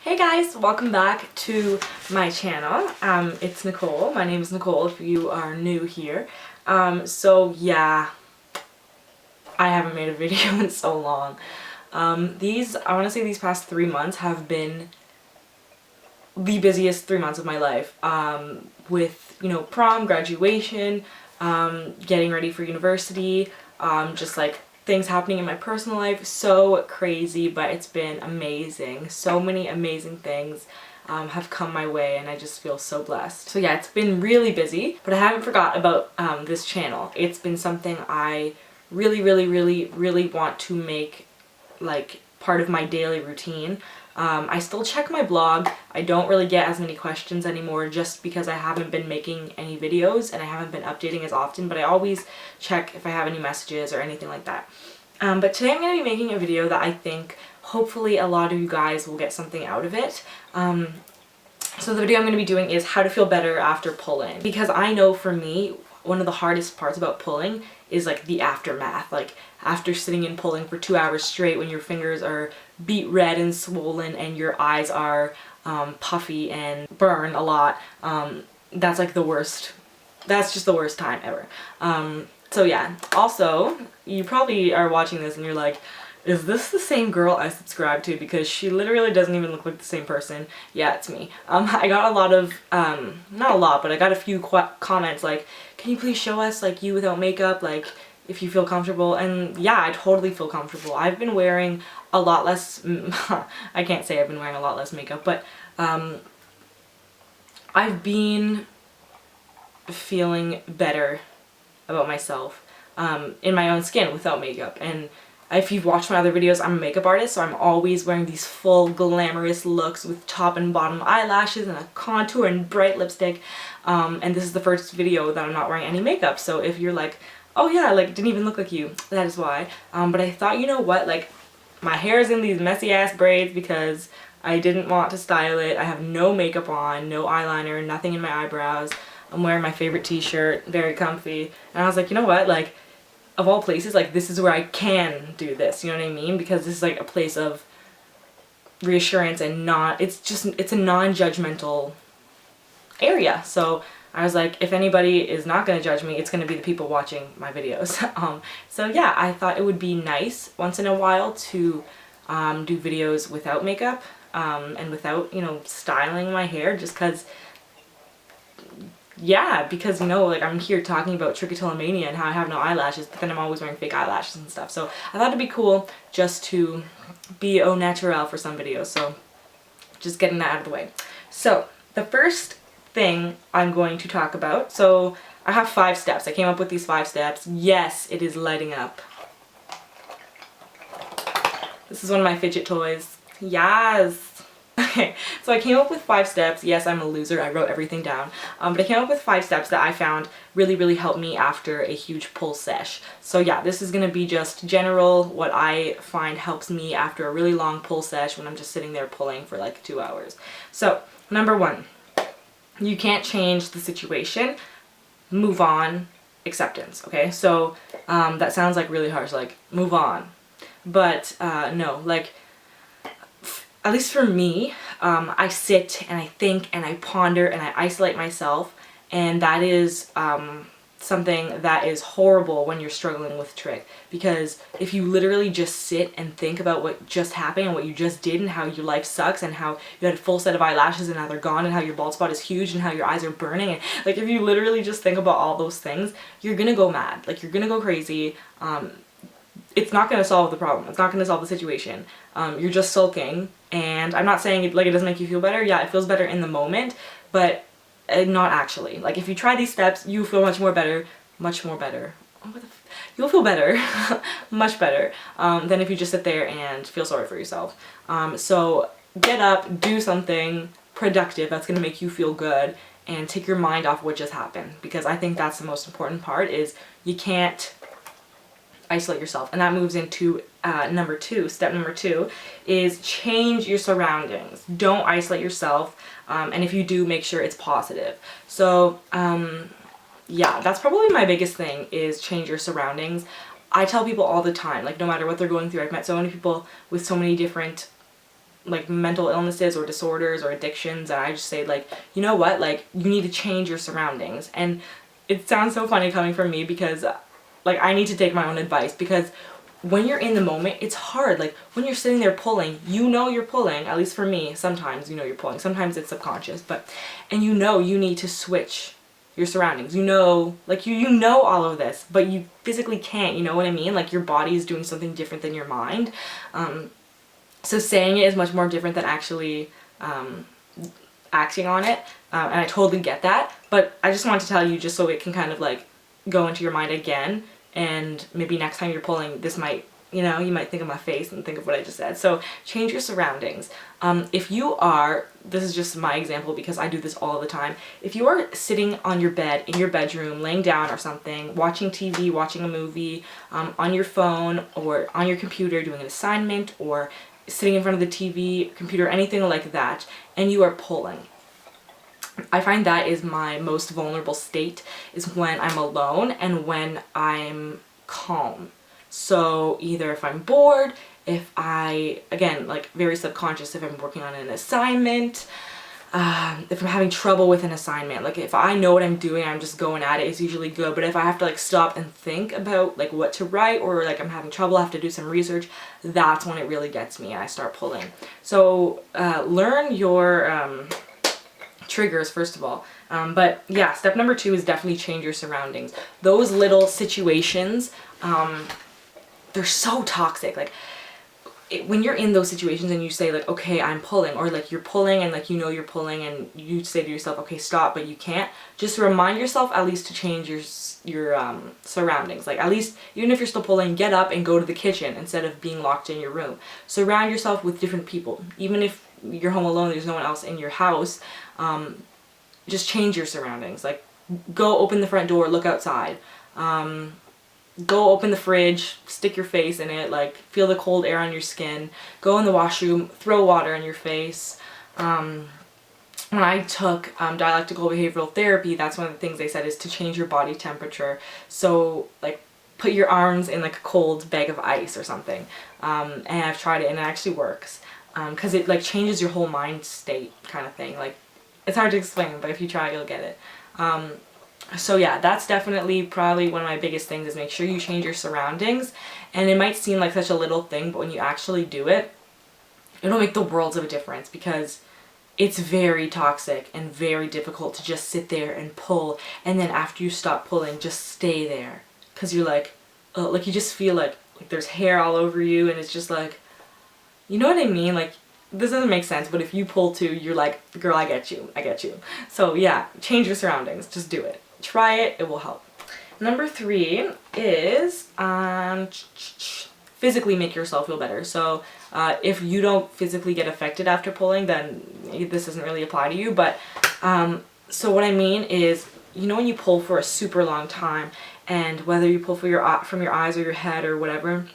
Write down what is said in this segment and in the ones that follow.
Hey guys, welcome back to my channel. It's Nicole. My name is Nicole if you are new here. So yeah, I haven't made a video in so long. I want to say these past 3 months have been the busiest 3 months of my life. With, prom, graduation, getting ready for university, just like things happening in my personal life. So crazy, but it's been amazing. So many amazing things have come my way, and I just feel so blessed. So yeah, it's been really busy, but I haven't forgot about this channel. It's been something I really want to make like part of my daily routine. I still check my blog. I don't really get as many questions anymore just because I haven't been making any videos and I haven't been updating as often, but I always check if I have any messages or anything like that. But today I'm going to be making a video that I think hopefully a lot of you guys will get something out of it. So the video I'm going to be doing is how to feel better after pulling, because I know for me one of the hardest parts about pulling is like the aftermath, like after sitting and pulling for 2 hours straight when your fingers are beet red and swollen and your eyes are puffy and burn a lot. That's like the worst. That's just the worst time ever. So yeah, also you probably are watching this and you're like, is this the same girl I subscribed to? Because she literally doesn't even look like the same person. Yeah, it's me. I got a lot of, not a lot, but I got a few comments like, can you please show us like you without makeup, like if you feel comfortable? And yeah, I totally feel comfortable. I've been wearing a lot less, I can't say I've been wearing a lot less makeup, but I've been feeling better about myself in my own skin without makeup. And if you've watched my other videos, I'm a makeup artist, so I'm always wearing these full glamorous looks with top and bottom eyelashes and a contour and bright lipstick. And this is the first video that I'm not wearing any makeup, so if you're like, oh yeah, like didn't even look like you, that is why. But I thought, you know what, like my hair's in these messy ass braids because I didn't want to style it. I have no makeup on, no eyeliner, nothing in my eyebrows. I'm wearing my favorite t-shirt, very comfy. And I was like, you know what, like of all places, like this is where I can do this, you know what I mean? Because this is like a place of reassurance and it's a non-judgmental area. So I was like, if anybody is not going to judge me, it's going to be the people watching my videos. So yeah, I thought it would be nice once in a while to do videos without makeup and without, styling my hair, just because like I'm here talking about Trichotillomania and how I have no eyelashes, but then I'm always wearing fake eyelashes and stuff. So I thought it'd be cool just to be au naturel for some videos. So just getting that out of the way. So the first thing I'm going to talk about, so I have 5 steps. I came up with these 5 steps. Yes, it is lighting up. This is one of my fidget toys. Yes. Okay, so I came up with 5 steps. Yes, I'm a loser. I wrote everything down. But I came up with 5 steps that I found really helped me after a huge pull sesh. So yeah, this is going to be just general, what I find helps me after a really long pull sesh when I'm just sitting there pulling for like 2 hours. So, number 1, you can't change the situation. Move on, acceptance, okay? So that sounds like really harsh, like move on. But no, like at least for me, I sit and I think and I ponder and I isolate myself, and that is something that is horrible when you're struggling with trich, because if you literally just sit and think about what just happened and what you just did and how your life sucks and how you had a full set of eyelashes and now they're gone and how your bald spot is huge and how your eyes are burning, and like if you literally just think about all those things, you're gonna go mad, like you're gonna go crazy. It's not going to solve the problem. It's not going to solve the situation. You're just sulking, and I'm not saying it doesn't make you feel better. Yeah, it feels better in the moment, but not actually. Like if you try these steps, you feel much more better. Oh, you'll feel better, much better, than if you just sit there and feel sorry for yourself. So get up, do something productive that's going to make you feel good, and take your mind off what just happened, because I think that's the most important part, is you can't isolate yourself. And that moves into number 2. Step number 2 is change your surroundings. Don't isolate yourself, and if you do, make sure it's positive. So yeah, that's probably my biggest thing, is change your surroundings. I tell people all the time, like no matter what they're going through, I've met so many people with so many different like mental illnesses or disorders or addictions, and I just say like, you know what, like you need to change your surroundings. And it sounds so funny coming from me because like I need to take my own advice, because when you're in the moment, it's hard. Like when you're sitting there pulling, you know you're pulling, at least for me, sometimes you know you're pulling, sometimes it's subconscious, but, and you know you need to switch your surroundings. You know, like you know all of this, but you physically can't, you know what I mean? Like your body is doing something different than your mind. So saying it is much more different than actually acting on it. And I totally get that, but I just want to tell you just so it can kind of like go into your mind again. And maybe next time you're pulling, this might, you know, you might think of my face and think of what I just said. So change your surroundings. If you are, this is just my example because I do this all the time. If you are sitting on your bed, in your bedroom, laying down or something, watching TV, watching a movie, on your phone or on your computer doing an assignment, or sitting in front of the TV, computer, anything like that, and you are pulling, I find that is my most vulnerable state, is when I'm alone and when I'm calm. So either if I'm bored, if I, again, like very subconscious, if I'm working on an assignment, if I'm having trouble with an assignment, like if I know what I'm doing, I'm just going at it, it's usually good. But if I have to like stop and think about like what to write, or like I'm having trouble, I have to do some research, that's when it really gets me and I start pulling. So learn your triggers first of all, but yeah, step number 2 is definitely change your surroundings. Those little situations, they're so toxic. Like when you're in those situations and you say like, okay, I'm pulling, or like you're pulling and like you know you're pulling and you say to yourself, okay, stop, but you can't, just remind yourself at least to change your surroundings. Like at least, even if you're still pulling, get up and go to the kitchen instead of being locked in your room. Surround yourself with different people. Even if you're home alone, there's no one else in your house, just change your surroundings. Like go open the front door, look outside, go open the fridge, stick your face in it, like feel the cold air on your skin, go in the washroom, throw water in your face. When I took dialectical behavioral therapy, that's one of the things they said is to change your body temperature. So like put your arms in like a cold bag of ice or something. And I've tried it and it actually works. Because it like changes your whole mind state kind of thing. Like it's hard to explain, but if you try, you'll get it. So yeah, that's definitely probably one of my biggest things, is make sure you change your surroundings. And it might seem like such a little thing, but when you actually do it, it'll make the worlds of a difference, because it's very toxic and very difficult to just sit there and pull, and then after you stop pulling, just stay there. Because you're like you just feel like there's hair all over you, and it's just like, you know what I mean? Like, this doesn't make sense, but if you pull too, you're like, girl, I get you, I get you. So yeah, change your surroundings, just do it. Try it, it will help. Number 3 is physically make yourself feel better. So if you don't physically get affected after pulling, then this doesn't really apply to you. But so what I mean is, you know when you pull for a super long time, and whether you pull from your eyes or your head or whatever,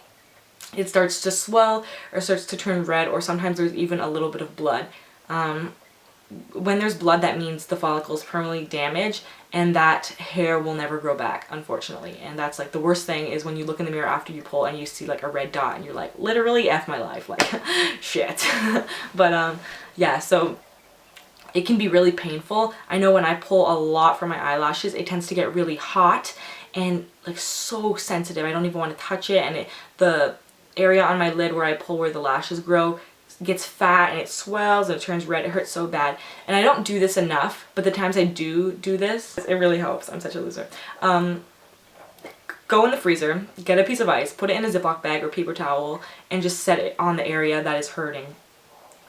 it starts to swell or starts to turn red, or sometimes there's even a little bit of blood. When there's blood, that means the follicle is permanently damaged, and that hair will never grow back, unfortunately. And that's like the worst thing, is when you look in the mirror after you pull and you see like a red dot and you're like, literally F my life, like shit. But yeah, so it can be really painful. I know when I pull a lot from my eyelashes, it tends to get really hot and like so sensitive. I don't even want to touch it, and the area on my lid where I pull, where the lashes grow, gets fat and it swells and it turns red. It hurts so bad. And I don't do this enough, but the times I do this, it really helps. I'm such a loser. Go in the freezer, get a piece of ice, put it in a Ziploc bag or paper towel, and just set it on the area that is hurting.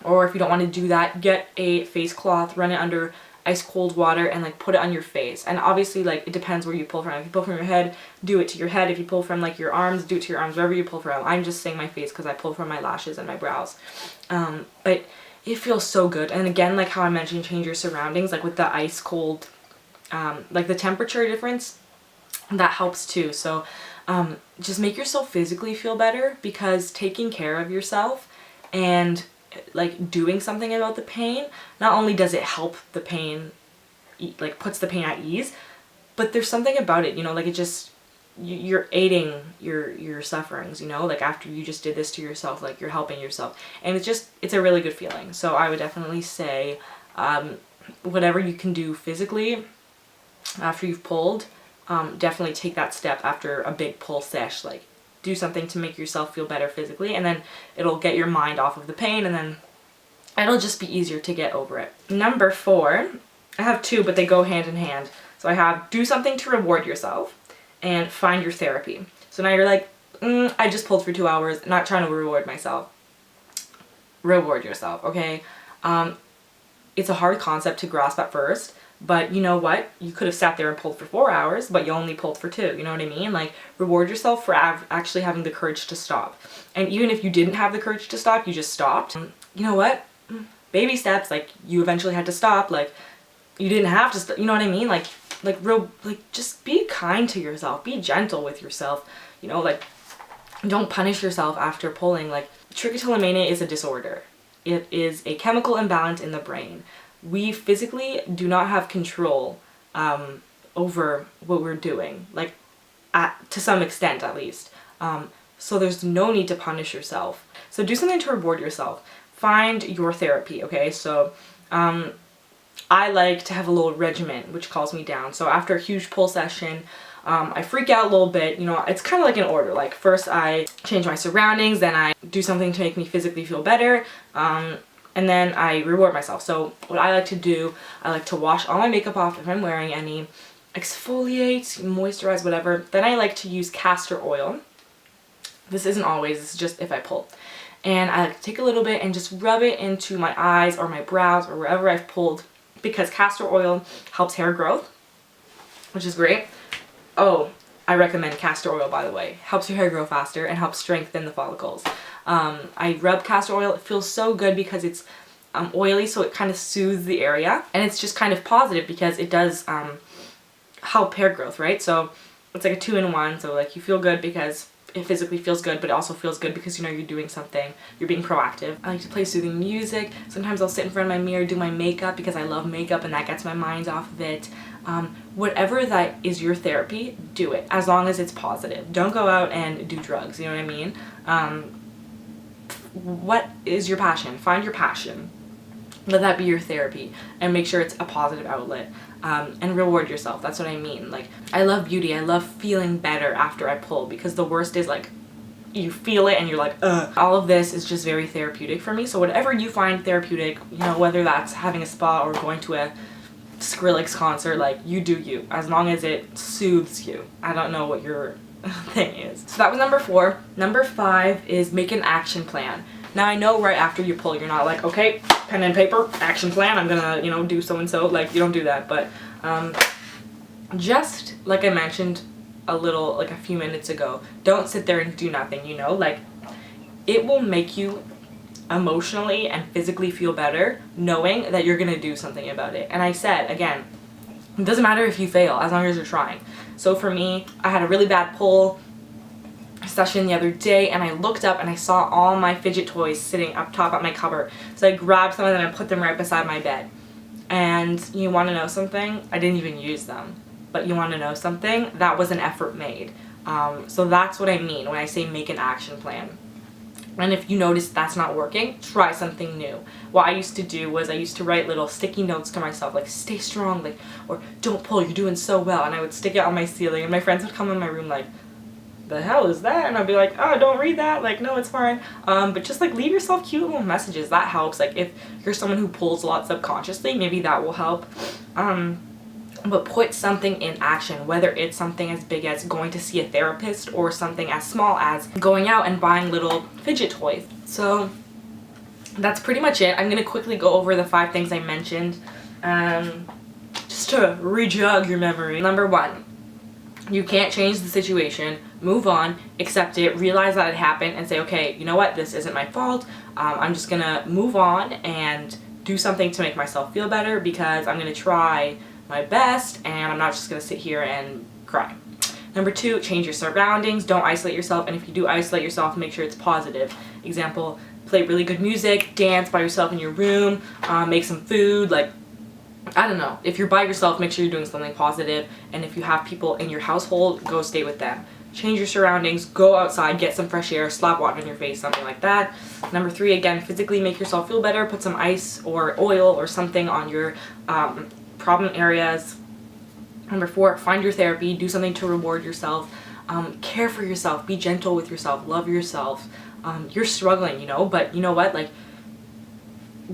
Or if you don't want to do that, get a face cloth, run it under ice cold water, and like put it on your face. And obviously, like, it depends where you pull from. If you pull from your head, do it to your head. If you pull from like your arms, do it to your arms. Wherever you pull from. I'm just saying my face because I pull from my lashes and my brows. But it feels so good. And again, like how I mentioned, change your surroundings, like with the ice cold, like the temperature difference, that helps too. So just make yourself physically feel better, because taking care of yourself and like doing something about the pain, not only does it help the pain, like puts the pain at ease, but there's something about it, you know, like it just, you're aiding your sufferings, you know, like after you just did this to yourself, like you're helping yourself, and it's a really good feeling. So I would definitely say whatever you can do physically after you've pulled, definitely take that step after a big pull sesh. Like do something to make yourself feel better physically, and then it'll get your mind off of the pain, and then it'll just be easier to get over it. Number 4, I have 2, but they go hand in hand. So I have do something to reward yourself and find your therapy. So now you're like, I just pulled for 2 hours, not trying to reward myself. Reward yourself, okay? It's a hard concept to grasp at first, but you know what? You could have sat there and pulled for 4 hours, but you only pulled for 2, you know what I mean? Like, reward yourself for actually having the courage to stop. And even if you didn't have the courage to stop, you just stopped. You know what? Baby steps, like, you eventually had to stop, like, you didn't have to, you know what I mean? Like, just be kind to yourself, be gentle with yourself, you know, like, don't punish yourself after pulling. Like, trichotillomania is a disorder. It is a chemical imbalance in the brain. We physically do not have control over what we're doing, like, to some extent at least. So there's no need to punish yourself. So do something to reward yourself. Find your therapy, okay? So, I like to have a little regimen, which calms me down. So after a huge pull session, I freak out a little bit. You know, it's kind of like an order. Like first I change my surroundings, then I do something to make me physically feel better, and then I reward myself. So what I like to do, I like to wash all my makeup off if I'm wearing any, exfoliate, moisturize, whatever. Then I like to use castor oil. This isn't always, this is just if I pull. And I like to take a little bit and just rub it into my eyes or my brows or wherever I've pulled, because castor oil helps hair growth, which is great. Oh, I recommend castor oil, by the way. Helps your hair grow faster and helps strengthen the follicles. I rub castor oil. It feels so good because it's oily, so it kind of soothes the area. And it's just kind of positive because it does help hair growth, right? So it's like a 2-in-1. So like you feel good because it physically feels good, but it also feels good because you know you're doing something, you're being proactive. I like to play soothing music. Sometimes I'll sit in front of my mirror, do my makeup because I love makeup and that gets my mind off of it. Whatever that is your therapy, do it, as long as it's positive. Don't go out and do drugs, you know what I mean? What is your passion? Find your passion. Let that be your therapy and make sure it's a positive outlet. And reward yourself. That's what I mean. Like, I love beauty. I love feeling better after I pull, because the worst is like you feel it and you're like, ugh. All of this is just very therapeutic for me. So whatever you find therapeutic, you know, whether that's having a spa or going to a Skrillex concert, like, you do you, as long as it soothes you. I don't know what your thing is. So that was number 4. Number 5 is make an action plan. Now I know right after you pull, you're not like, okay, pen and paper, action plan, I'm gonna, you know, do so-and-so. Like, you don't do that, but just like I mentioned a few minutes ago, don't sit there and do nothing, you know? Like, it will make you emotionally and physically feel better knowing that you're gonna do something about it. And I said, again, it doesn't matter if you fail, as long as you're trying. So for me, I had a really bad pull session the other day, and I looked up and I saw all my fidget toys sitting up top at my cupboard. So I grabbed some of them and put them right beside my bed. And you want to know something? I didn't even use them. But you want to know something? That was an effort made. So that's what I mean when I say make an action plan. And if you notice that's not working, try something new. What I used to do was I used to write little sticky notes to myself, like, stay strong, like, or don't pull, you're doing so well. And I would stick it on my ceiling, and my friends would come in my room like, the hell is that? And I'd be like, oh, don't read that, like, no, it's fine. But just like leave yourself cute little messages. That helps. Like, if you're someone who pulls a lot subconsciously, maybe that will help. But put something in action, whether it's something as big as going to see a therapist or something as small as going out and buying little fidget toys. So that's pretty much it. I'm gonna quickly go over the 5 things I mentioned, just to re-jog your memory. Number 1, you can't change the situation. Move on, accept it, realize that it happened, and say, okay, you know what, this isn't my fault. I'm just gonna move on and do something to make myself feel better, because I'm gonna try my best and I'm not just gonna sit here and cry. Number 2, change your surroundings. Don't isolate yourself, and if you do isolate yourself, make sure it's positive. Example, play really good music, dance by yourself in your room, make some food, like, I don't know. If you're by yourself, make sure you're doing something positive. And if you have people in your household, go stay with them. Change your surroundings, go outside, get some fresh air, slap water in your face, something like that. Number 3, again, physically make yourself feel better. Put some ice or oil or something on your problem areas. Number 4, find your therapy. Do something to reward yourself. Care for yourself. Be gentle with yourself. Love yourself. You're struggling, you know, but you know what? Like,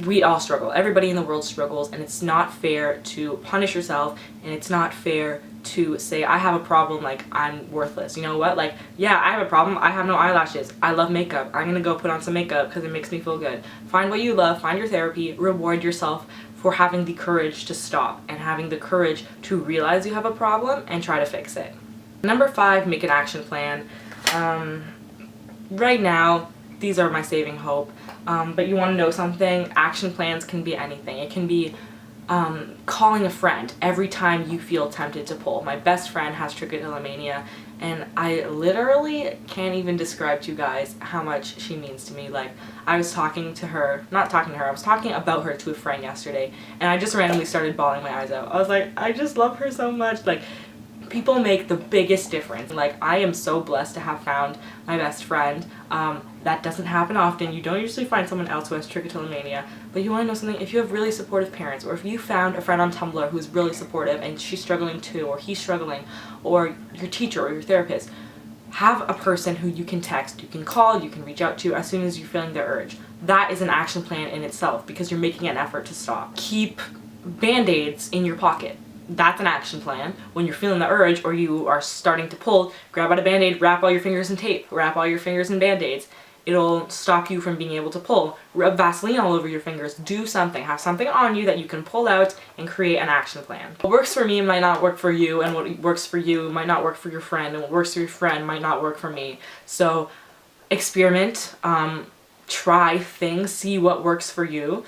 we all struggle. Everybody in the world struggles, and it's not fair to punish yourself, and it's not fair to say, I have a problem, like, I'm worthless. You know what? Like, yeah, I have a problem. I have no eyelashes. I love makeup. I'm gonna go put on some makeup because it makes me feel good. Find what you love. Find your therapy. Reward yourself for having the courage to stop and having the courage to realize you have a problem and try to fix it. Number 5, make an action plan. Right now, these are my saving hope. But you want to know something? Action plans can be anything. It can be calling a friend every time you feel tempted to pull. My best friend has Trichotillomania, and I literally can't even describe to you guys how much she means to me. Like, I was talking to her, not talking to her, I was talking about her to a friend yesterday, and I just randomly started bawling my eyes out. I was like, I just love her so much. Like, people make the biggest difference. Like, I am so blessed to have found my best friend. That doesn't happen often. You don't usually find someone else who has trichotillomania. But you want to know something? If you have really supportive parents, or if you found a friend on Tumblr who's really supportive and she's struggling too, or he's struggling, or your teacher or your therapist, have a person who you can text, you can call, you can reach out to as soon as you're feeling the urge. That is an action plan in itself because you're making an effort to stop. Keep band-aids in your pocket. That's an action plan. When you're feeling the urge or you are starting to pull, grab out a band-aid, wrap all your fingers in tape, wrap all your fingers in band-aids. It'll stop you from being able to pull. Rub Vaseline all over your fingers. Do something. Have something on you that you can pull out and create an action plan. What works for me might not work for you, and what works for you might not work for your friend, and what works for your friend might not work for me. So experiment, try things, see what works for you.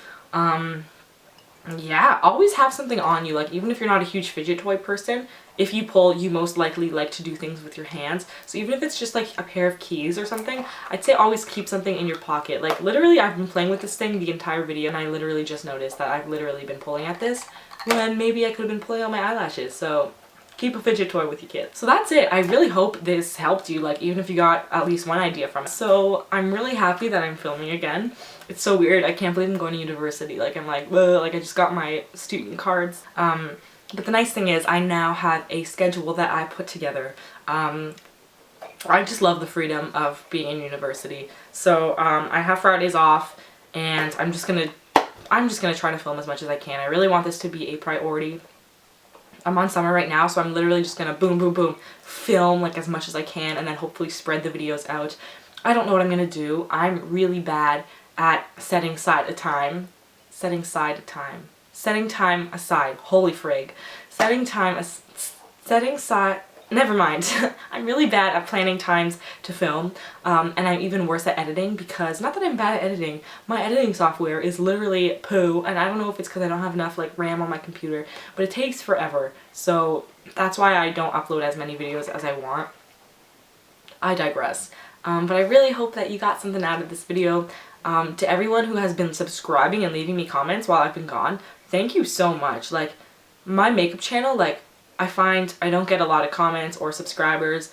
Yeah, always have something on you. Like, even if you're not a huge fidget toy person, if you pull, you most likely like to do things with your hands. So even if it's just like a pair of keys or something, I'd say always keep something in your pocket. Like, literally, I've been playing with this thing the entire video, and I literally just noticed that I've literally been pulling at this when maybe I could have been pulling on my eyelashes. So keep a fidget toy with your kids. So that's it. I really hope this helped you, like, even if you got at least one idea from it. So I'm really happy that I'm filming again. It's so weird. I can't believe I'm going to university. Like, I'm like, whoa, like I just got my student cards. But the nice thing is I now have a schedule that I put together. I just love the freedom of being in university. So I have Fridays off, and I'm just gonna try to film as much as I can. I really want this to be a priority. I'm on summer right now, so I'm literally just gonna boom, boom, boom, film like as much as I can, and then hopefully spread the videos out. I don't know what I'm gonna do. I'm really bad at setting time aside. Holy frig. Never mind. I'm really bad at planning times to film, and I'm even worse at editing because, not that I'm bad at editing, my editing software is literally poo, and I don't know if it's because I don't have enough like RAM on my computer, but it takes forever, so that's why I don't upload as many videos as I want. I digress. But I really hope that you got something out of this video. To everyone who has been subscribing and leaving me comments while I've been gone, thank you so much. Like, my makeup channel, like, I find I don't get a lot of comments or subscribers,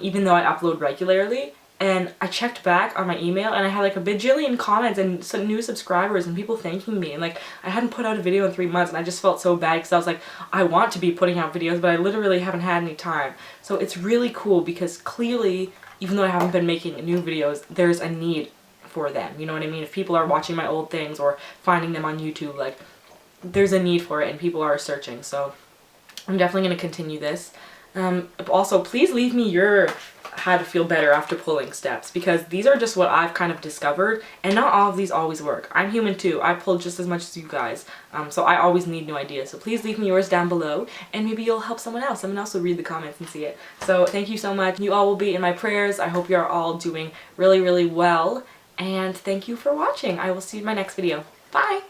even though I upload regularly, and I checked back on my email and I had like a bajillion comments and some new subscribers and people thanking me, and like, I hadn't put out a video in 3 months, and I just felt so bad because I was like, I want to be putting out videos, but I literally haven't had any time. So it's really cool because clearly, even though I haven't been making new videos, there's a need for them, you know what I mean? If people are watching my old things or finding them on YouTube, like, there's a need for it and people are searching, so I'm definitely going to continue this. Also, please leave me your how to feel better after pulling steps, because these are just what I've kind of discovered, and not all of these always work. I'm human too. I pull just as much as you guys, so I always need new ideas. So please leave me yours down below, and maybe you'll help someone else. Someone else will read the comments and see it. So thank you so much. You all will be in my prayers. I hope you're all doing really, really well, and thank you for watching. I will see you in my next video. Bye!